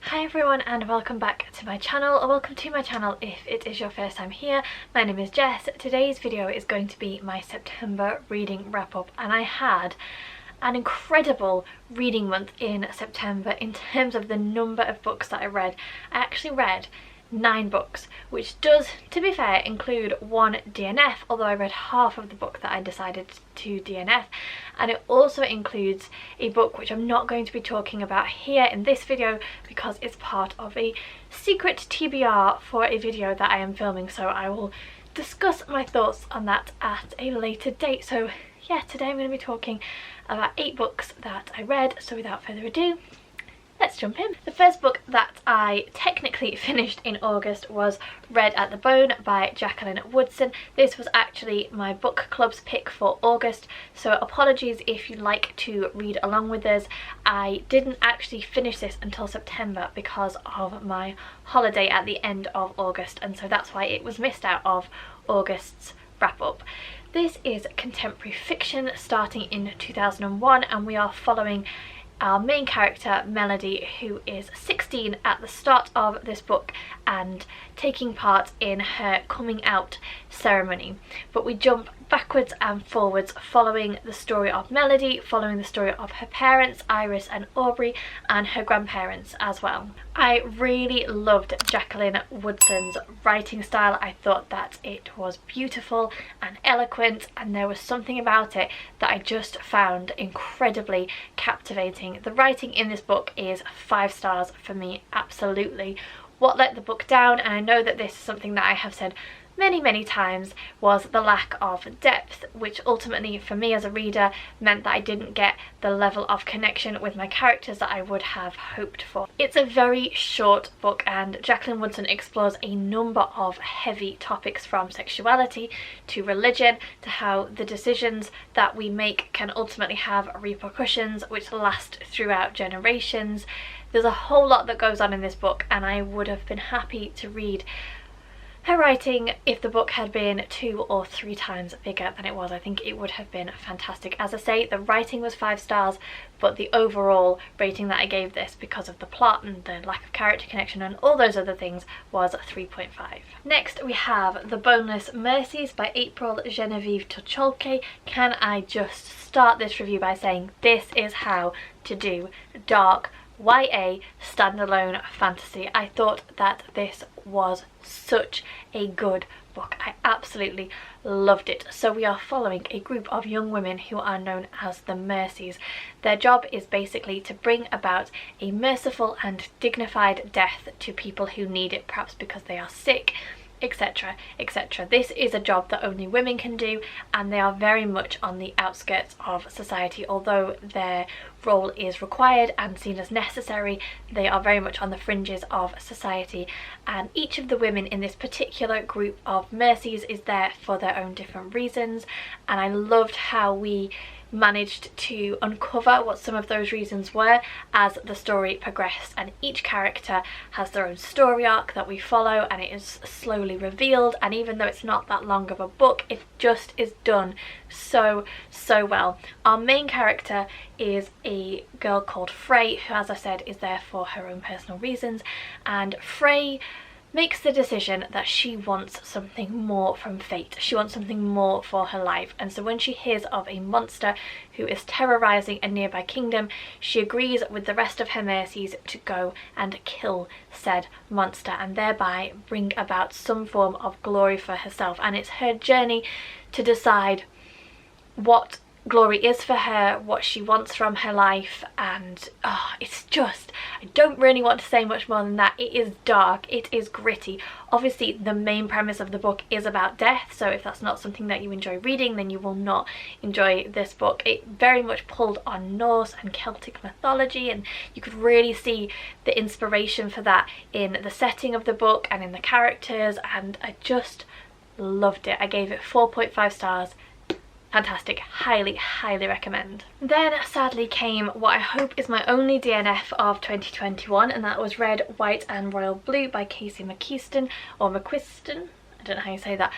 Hi everyone and welcome back to my channel, or welcome to my channel if it is your first time here. My name is Jess. Today's video is going to be my September reading wrap up, and I had an incredible reading month in September in terms of the number of books that I read. I actually read 9 books, which does, to be fair, include one DNF, although I read half of the book that I decided to DNF, and it also includes a book which I'm not going to be talking about here in this video because it's part of a secret TBR for a video that I am filming, so I will discuss my thoughts on that at a later date. So yeah, today I'm going to be talking about 8 books that I read, so without further ado, let's jump in. The first book that I technically finished in August was Red at the Bone by Jacqueline Woodson. This was actually my book club's pick for August, so apologies if you'd like to read along with us. I didn't actually finish this until September because of my holiday at the end of August, and so that's why it was missed out of August's wrap up. This is contemporary fiction starting in 2001, and we are following our main character Melody, who is 16 at the start of this book and taking part in her coming out ceremony. But we jump backwards and forwards following the story of Melody, following the story of her parents, Iris and Aubrey, and her grandparents as well. I really loved Jacqueline Woodson's writing style. I thought that it was beautiful and eloquent, and there was something about it that I just found incredibly captivating. The writing in this book is 5 stars for me, absolutely. What let the book down, and I know that this is something that I have said many times, was the lack of depth, which ultimately for me as a reader meant that I didn't get the level of connection with my characters that I would have hoped for. It's a very short book, and Jacqueline Woodson explores a number of heavy topics, from sexuality to religion to how the decisions that we make can ultimately have repercussions which last throughout generations. There's a whole lot that goes on in this book, and I would have been happy to read her writing if the book had been 2 or 3 times bigger than it was. I think it would have been fantastic. As I say, the writing was 5 stars, but the overall rating that I gave this, because of the plot and the lack of character connection and all those other things, was 3.5. Next we have The Boneless Mercies by April Genevieve Tocholke. Can I just start this review by saying this is how to do dark YA standalone fantasy. I thought that this was such a good book. I absolutely loved it. So we are following a group of young women who are known as the Mercies. Their job is basically to bring about a merciful and dignified death to people who need it, perhaps because they are sick, etc, etc. This is a job that only women can do, and they are very much on the outskirts of society. Although their role is required and seen as necessary, they are very much on the fringes of society, and each of the women in this particular group of Mercies is there for their own different reasons, and I loved how we managed to uncover what some of those reasons were as the story progressed, and each character has their own story arc that we follow, and it is slowly revealed, and even though it's not that long of a book, it just is done so well. Our main character is a girl called Frey, who, as I said, is there for her own personal reasons, and Frey makes the decision that she wants something more from fate. She wants something more for her life, and so when she hears of a monster who is terrorizing a nearby kingdom, she agrees with the rest of her Mercies to go and kill said monster and thereby bring about some form of glory for herself. And it's her journey to decide what glory is for her, what she wants from her life, and it's just, I don't really want to say much more than that. It is dark, it is gritty. Obviously the main premise of the book is about death, so if that's not something that you enjoy reading, then you will not enjoy this book. It very much pulled on Norse and Celtic mythology, and you could really see the inspiration for that in the setting of the book and in the characters, and I just loved it. I gave it 4.5 stars. Fantastic, highly recommend. Then sadly came what I hope is my only DNF of 2021, and that was Red, White and Royal Blue by Casey McQuiston, or McQuiston, I don't know how you say that.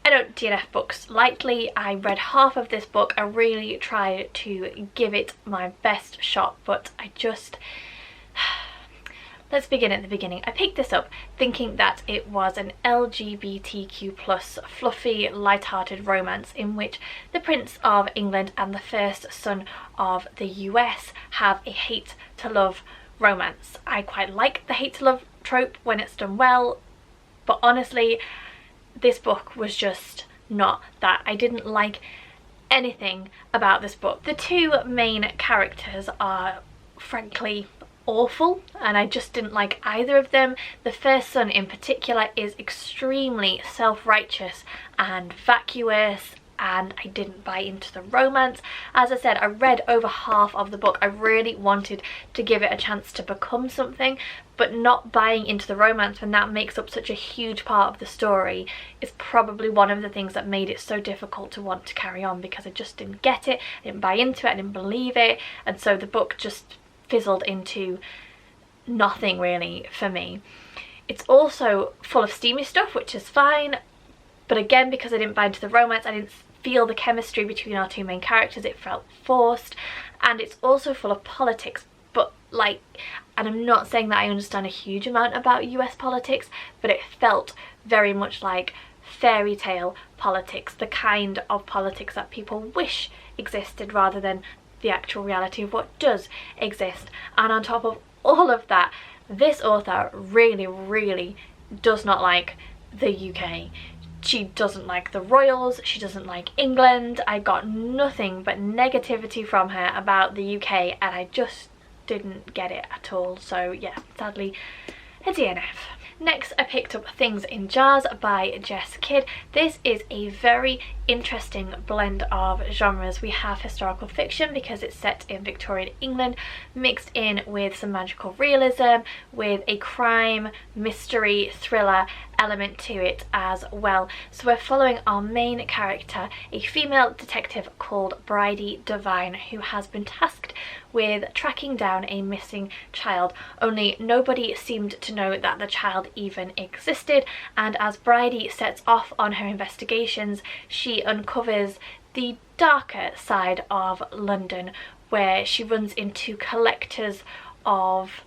I don't DNF books lightly. I read half of this book. I really tried to give it my best shot, but I just let's begin at the beginning. I picked this up thinking that it was an LGBTQ plus fluffy, light-hearted romance in which the Prince of England and the first son of the US have a hate-to-love romance. I quite like the hate-to-love trope when it's done well, but honestly, this book was just not that. I didn't like anything about this book. The two main characters are frankly awful, and I just didn't like either of them. The first son in particular is extremely self-righteous and vacuous, and I didn't buy into the romance. As I said, I read over half of the book. I really wanted to give it a chance to become something, but not buying into the romance when that makes up such a huge part of the story is probably one of the things that made it so difficult to want to carry on, because I just didn't get it, I didn't buy into it, I didn't believe it, and so the book just fizzled into nothing really for me. It's also full of steamy stuff, which is fine, but again, because I didn't buy into the romance, I didn't feel the chemistry between our two main characters. It felt forced, and it's also full of politics, but like, and I'm not saying that I understand a huge amount about US politics, but it felt very much like fairy tale politics, the kind of politics that people wish existed rather than the actual reality of what does exist. And on top of all of that, this author really does not like the UK. She doesn't like the royals, she doesn't like England. I got nothing but negativity from her about the UK, and I just didn't get it at all. So yeah, sadly a DNF. Next, I picked up Things in Jars by Jess Kidd. This is a very interesting blend of genres. We have historical fiction because it's set in Victorian England, mixed in with some magical realism, with a crime, mystery, thriller element to it as well. So we're following our main character, a female detective called Bridie Devine, who has been tasked with tracking down a missing child, only nobody seemed to know that the child even existed, and as Bridie sets off on her investigations, she uncovers the darker side of London, where she runs into collectors of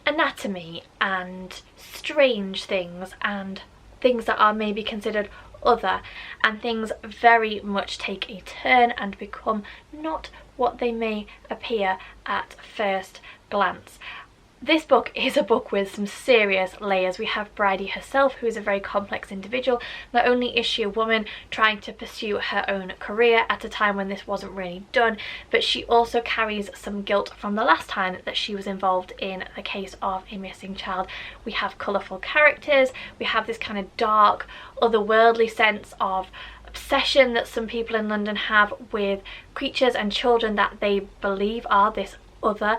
anatomy and strange things and things that are maybe considered other, and things very much take a turn and become not what they may appear at first glance. This book is a book with some serious layers. We have Bridie herself, who is a very complex individual. Not only is she a woman trying to pursue her own career at a time when this wasn't really done, but she also carries some guilt from the last time that she was involved in the case of a missing child. We have colourful characters, we have this kind of dark, otherworldly sense of obsession that some people in London have with creatures and children that they believe are this other.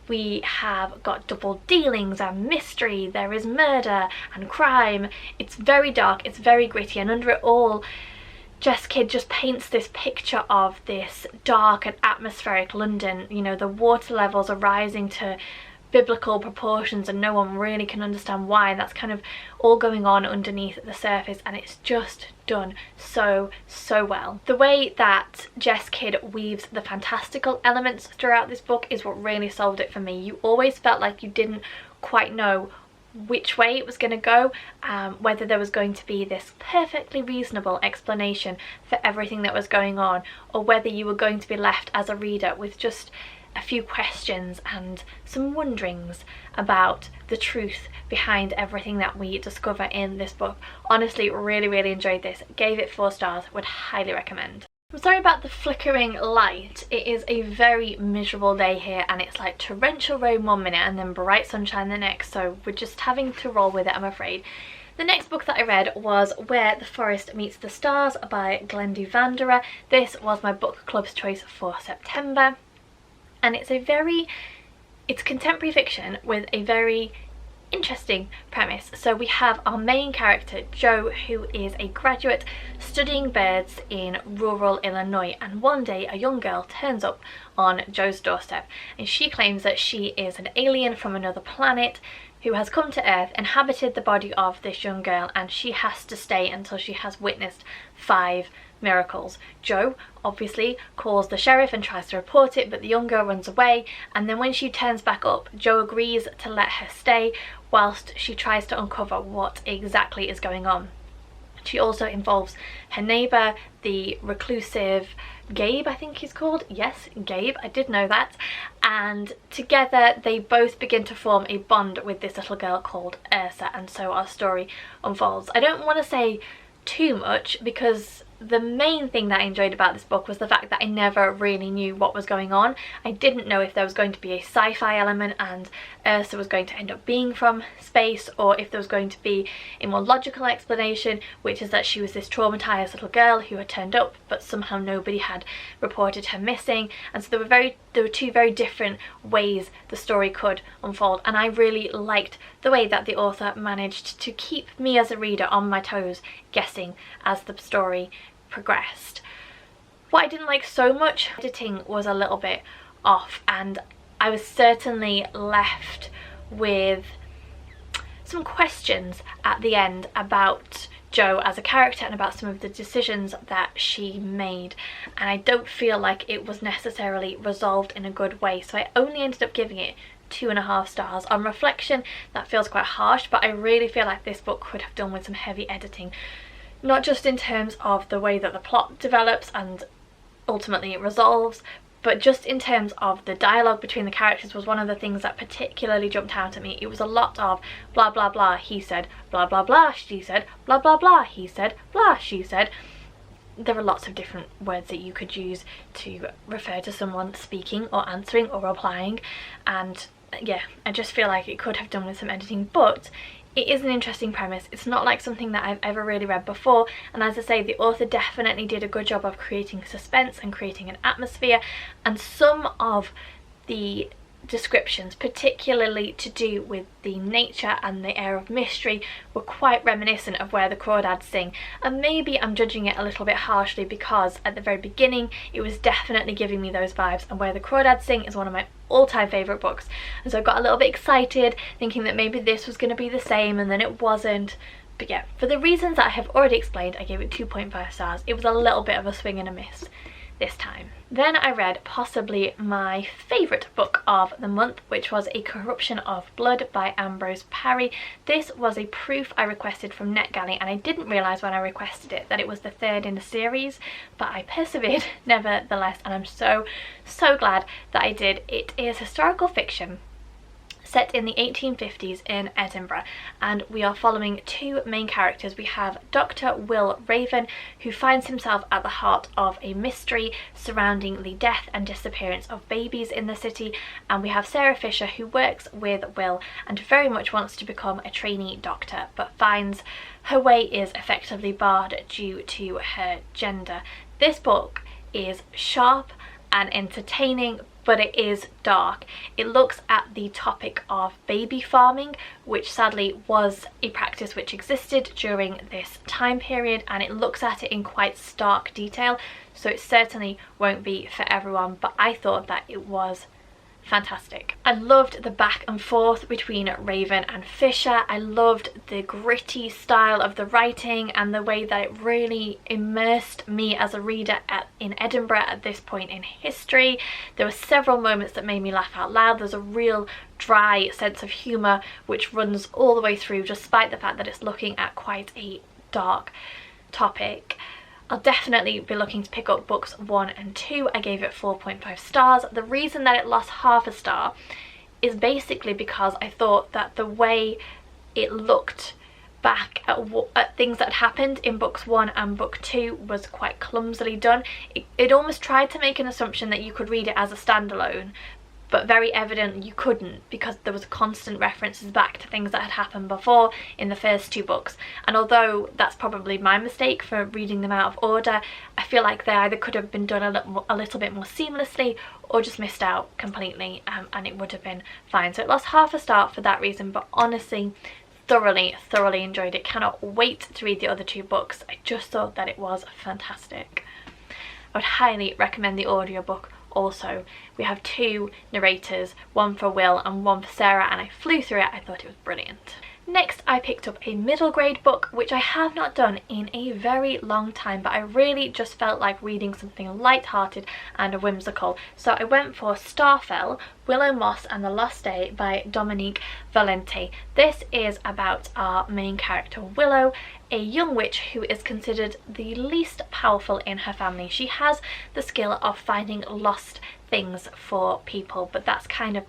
We have got double dealings and mystery, there is murder and crime. It's very dark, it's very gritty, and under it all, Jess Kidd just paints this picture of this dark and atmospheric London. You know, the water levels are rising to biblical proportions and no one really can understand why, and that's kind of all going on underneath the surface, and it's just done so well. The way that Jess Kidd weaves the fantastical elements throughout this book is what really solved it for me. You always felt like you didn't quite know which way it was going to go, whether there was going to be this perfectly reasonable explanation for everything that was going on, or whether you were going to be left as a reader with just a few questions and some wonderings about the truth behind everything that we discover in this book. Honestly, really enjoyed this. Gave it 4 stars, would highly recommend. I'm sorry about the flickering light. It is a very miserable day here, and it's like torrential rain 1 minute and then bright sunshine the next, so we're just having to roll with it, I'm afraid. The next book that I read was Where the Forest Meets the Stars by Glendy Vanderer. This was my book club's choice for September. And it's contemporary fiction with a very interesting premise. So we have our main character, Jo, who is a graduate studying birds in rural Illinois, and one day a young girl turns up on Jo's doorstep, and she claims that she is an alien from another planet who has come to Earth, inhabited the body of this young girl, and she has to stay until she has witnessed 5 miracles. Jo obviously calls the sheriff and tries to report it, but the young girl runs away, and then when she turns back up, Jo agrees to let her stay whilst she tries to uncover what exactly is going on. She also involves her neighbour, the reclusive Gabe, I think he's called. Yes, Gabe, I did know that. And together they both begin to form a bond with this little girl called Ursa, and so our story unfolds. I don't want to say too much because the main thing that I enjoyed about this book was the fact that I never really knew what was going on. I didn't know if there was going to be a sci-fi element and Ursa was going to end up being from space, or if there was going to be a more logical explanation, which is that she was this traumatized little girl who had turned up but somehow nobody had reported her missing. And so there were two very different ways the story could unfold, and I really liked the way that the author managed to keep me as a reader on my toes, guessing as the story progressed. What I didn't like so much, editing was a little bit off, and I was certainly left with some questions at the end about Jo as a character and about some of the decisions that she made, and I don't feel like it was necessarily resolved in a good way, so I only ended up giving it 2.5 stars. On reflection, that feels quite harsh, but I really feel like this book could have done with some heavy editing, not just in terms of the way that the plot develops and ultimately it resolves, but just in terms of the dialogue between the characters was one of the things that particularly jumped out at me. It was a lot of blah blah blah, he said, blah blah blah, she said, blah blah blah, he said, blah, she said. There are lots of different words that you could use to refer to someone speaking or answering or replying, and yeah, I just feel like it could have done with some editing, but it is an interesting premise. It's not like something that I've ever really read before, and as I say, the author definitely did a good job of creating suspense and creating an atmosphere, and some of the descriptions, particularly to do with the nature and the air of mystery, were quite reminiscent of Where the Crawdads Sing. And maybe I'm judging it a little bit harshly because at the very beginning it was definitely giving me those vibes, and Where the Crawdads Sing is one of my all-time favourite books, and so I got a little bit excited thinking that maybe this was going to be the same, and then it wasn't. But yeah, for the reasons that I have already explained, I gave it 2.5 stars. It was a little bit of a swing and a miss this time. Then I read possibly my favourite book of the month, which was A Corruption of Blood by Ambrose Parry. This was a proof I requested from NetGalley, and I didn't realise when I requested it that it was the third in the series, but I persevered nevertheless, and I'm so glad that I did. It is historical fiction set in the 1850s in Edinburgh, and we are following two main characters. We have Dr. Will Raven, who finds himself at the heart of a mystery surrounding the death and disappearance of babies in the city, and we have Sarah Fisher, who works with Will and very much wants to become a trainee doctor, but finds her way is effectively barred due to her gender. This book is sharp and entertaining, but it is dark. It looks at the topic of baby farming, which sadly was a practice which existed during this time period, and it looks at it in quite stark detail, so it certainly won't be for everyone, but I thought that it was fantastic. I loved the back and forth between Raven and Fisher. I loved the gritty style of the writing and the way that it really immersed me as a reader in Edinburgh at this point in history. There were several moments that made me laugh out loud. There's a real dry sense of humour which runs all the way through, despite the fact that it's looking at quite a dark topic. I'll definitely be looking to pick up books 1 and 2. I gave it 4.5 stars. The reason that it lost half a star is basically because I thought that the way it looked back at things that happened in books 1 and book 2 was quite clumsily done. It almost tried to make an assumption that you could read it as a standalone, but very evidently you couldn't, because there was constant references back to things that had happened before in the first 2 books. And although that's probably my mistake for reading them out of order, I feel like they either could have been done a little bit more seamlessly or just missed out completely, and it would have been fine. So it lost half a star for that reason, but honestly, thoroughly enjoyed it. Cannot wait to read the other 2 books. I just thought that it was fantastic. I would highly recommend the audiobook. Also, we have 2 narrators, one for Will and one for Sarah, and I flew through it. I thought it was brilliant. Next, I picked up a middle grade book, which I have not done in a very long time, but I really just felt like reading something light-hearted and whimsical. So I went for Starfell, Willow, Moss and the Lost Day by Dominique Valente. This is about our main character Willow, a young witch who is considered the least powerful in her family. She has the skill of finding lost things for people, but that's kind of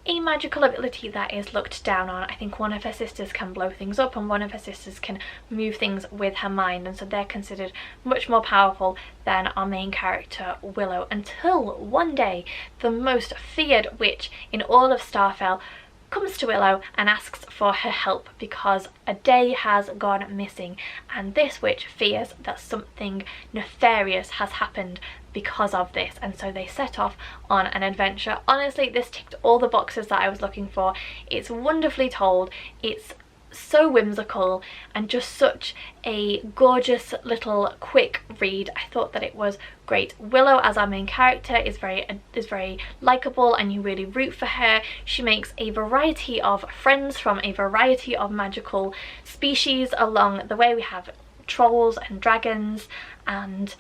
a magical ability that is looked down on. I think one of her sisters can blow things up and one of her sisters can move things with her mind, and so they're considered much more powerful than our main character Willow, until one day the most feared witch in all of Starfell comes to Willow and asks for her help because a day has gone missing, and this witch fears that something nefarious has happened because of this, and so they set off on an adventure. Honestly, this ticked all the boxes that I was looking for. It's wonderfully told, it's so whimsical and just such a gorgeous little quick read. I thought that it was great. Willow as our main character is very likable and you really root for her. She makes a variety of friends from a variety of magical species along the way. We have trolls and dragons and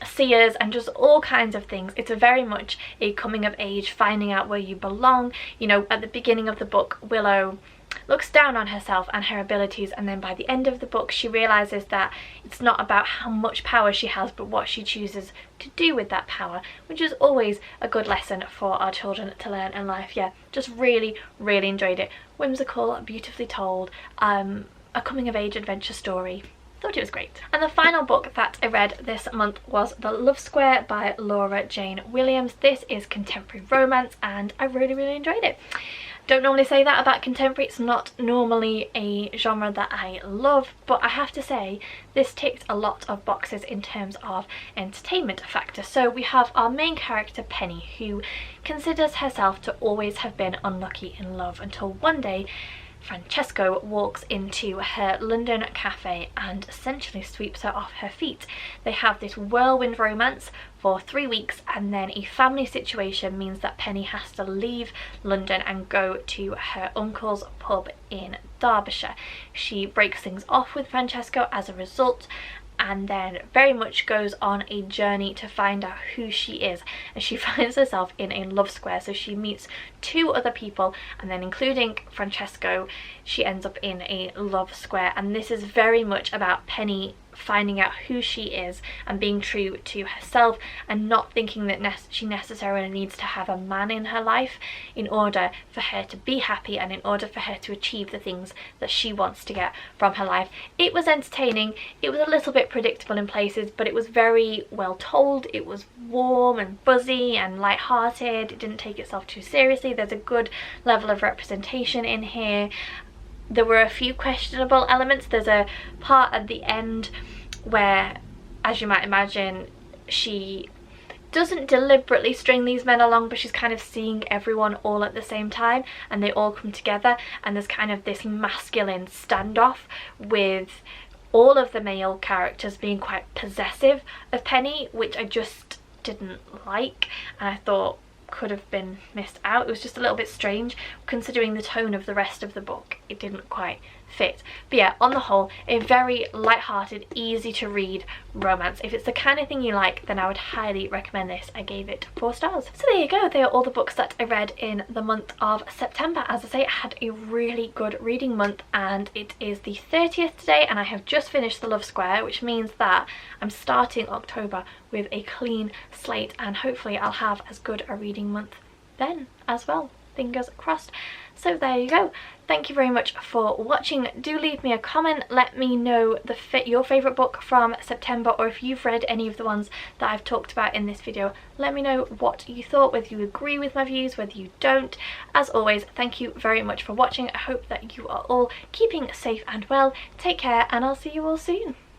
seers and just all kinds of things. It's a very much a coming of age, finding out where you belong. You know, at the beginning of the book, Willow looks down on herself and her abilities, and then by the end of the book she realizes that it's not about how much power she has but what she chooses to do with that power, which is always a good lesson for our children to learn in life. Yeah, just really enjoyed it. Whimsical, beautifully told, a coming of age adventure story. Thought it was great. And the final book that I read this month was The Love Square by Laura Jane Williams. This is contemporary romance and I really enjoyed it. Don't normally say that about contemporary, it's not normally a genre that I love, but I have to say this ticked a lot of boxes in terms of entertainment factor. So we have our main character Penny, who considers herself to always have been unlucky in love until one day Francesco walks into her London cafe and essentially sweeps her off her feet. They have this whirlwind romance for 3 weeks, and then a family situation means that Penny has to leave London and go to her uncle's pub in Derbyshire. She breaks things off with Francesco as a result, and then very much goes on a journey to find out who she is, and she finds herself in a love square. So she meets 2 other people, and then including Francesco, she ends up in a love square, and this is very much about Penny finding out who she is and being true to herself and not thinking that she necessarily needs to have a man in her life in order for her to be happy and in order for her to achieve the things that she wants to get from her life. It was entertaining, it was a little bit predictable in places, but it was very well told. It was warm and buzzy and light-hearted. It didn't take itself too seriously. There's a good level of representation in here. There were a few questionable elements. There's a part at the end where, as you might imagine, she doesn't deliberately string these men along, but she's kind of seeing everyone all at the same time and they all come together, and there's kind of this masculine standoff with all of the male characters being quite possessive of Penny, which I just didn't like and I thought could have been missed out. It was just a little bit strange considering the tone of the rest of the book. It didn't quite fit. But yeah, on the whole, a very light-hearted, easy to read romance. If it's the kind of thing you like, then I would highly recommend this. I gave it 4 stars. So there you go, they are all the books that I read in the month of September. As I say, I had a really good reading month, and it is the 30th today, and I have just finished The Love Square, which means that I'm starting October with a clean slate, and hopefully I'll have as good a reading month then as well. Fingers crossed. So there you go. Thank you very much for watching. Do leave me a comment. Let me know your favourite book from September, or if you've read any of the ones that I've talked about in this video. Let me know what you thought, whether you agree with my views, whether you don't. As always, thank you very much for watching. I hope that you are all keeping safe and well. Take care, and I'll see you all soon.